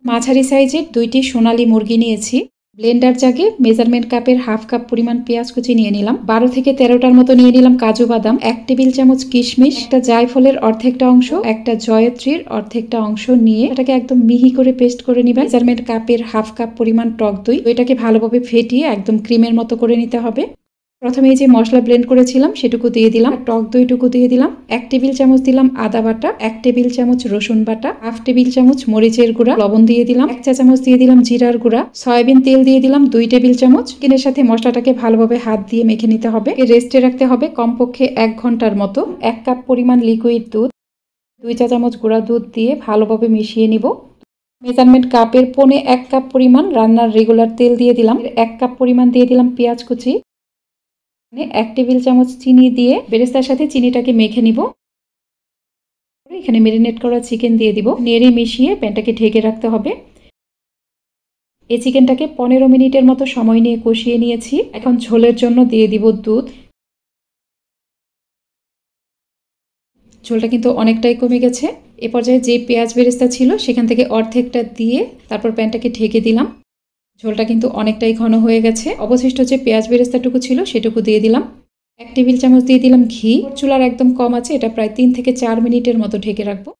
মাঝারি সাইজের 2টি সোনালী মুরগি নিয়েছি। ব্লেন্ডার জাগে মেজারমেন্ট কাপের হাফ কাপ পরিমাণ পেঁয়াজ কুচি নিয়ে নিলাম। 12 থেকে 13টার মতো নিয়ে নিলাম কাজু বাদাম, 1 টেবিল চামচ কিশমিশ, একটা জায়ফলের অর্ধেকটা অংশ, একটা জয়ত্রীর অর্ধেকটা অংশ নিয়ে এটাকে একদম মিহি করে পেস্ট করে নিবেন। মেজারমেন্ট কাপের হাফ কাপ পরিমাণ টক দই, এটাকে ভালোভাবে ফেটিয়ে একদম ক্রিমের মতো করে নিতে হবে। প্রথমে এই যে মশলা ব্লেন্ড করেছিলাম সেটুকু দিয়ে দিলাম, টক দইটুকু দিয়ে দিলাম, 1 টেবিল চামচ দিলাম আদা বাটা, 1 টেবিল চামচ রসুন বাটা, হাফ টেবিল চামচ মরিচের গুঁড়া, লবণ দিয়ে দিলাম, 1 চা চামচ দিয়ে দিলাম জিরার গুঁড়া, সয়াবিন তেল দিয়ে দিলাম 2 টেবিল চামচ। চিকেনের সাথে মশলাটাকে ভালোভাবে হাত দিয়ে মেখে নিতে হবে, রেস্টে রাখতে হবে কমপক্ষে 1 ঘন্টার মতো। 1 কাপ পরিমাণ লিকুইড দুধ, 2 চা চামচ গুঁড়া দুধ দিয়ে ভালোভাবে মিশিয়ে নিব। মেজারমেন্ট কাপের 1 কাপ পরিমাণ রান্নার রেগুলার তেল দিয়ে দিলাম, 1 কাপ পরিমাণ দিয়ে দিলাম পেঁয়াজ কুচি, 1 টেবিল চামচ চিনি দিয়ে বেরেস্তার সাথে চিনিটাকে মেখে নিব। এখানে মেরিনেট করা চিকেন দিয়ে দিব, নেড়ে মিশিয়ে প্যানটাকে ঢেকে রাখতে হবে। এই চিকেনটাকে 15 মিনিটের মতো সময় নিয়ে কষিয়ে নিয়েছি। এখন ঝোলের জন্য দিয়ে দিব দুধ। ঝোলটা কিন্তু অনেকটাই কমে গেছে। এ পর্যায়ে যে পেঁয়াজ বেরেস্তা ছিল সেখান থেকে অর্ধেকটা দিয়ে তারপর প্যানটাকে ঢেকে দিলাম। ঝোলটা কিন্তু অনেকটাই ঘন হয়ে গেছে। অবশিষ্ট যে পেঁয়াজ বেরেস্তাটুকু ছিল সেটুকু দিয়ে দিলাম। 1 টেবিল চামচ দিয়ে দিলাম ঘি। চুলার একদম কম আছে, এটা প্রায় 3 থেকে 4 মিনিটের মতো ঢেকে রাখবো।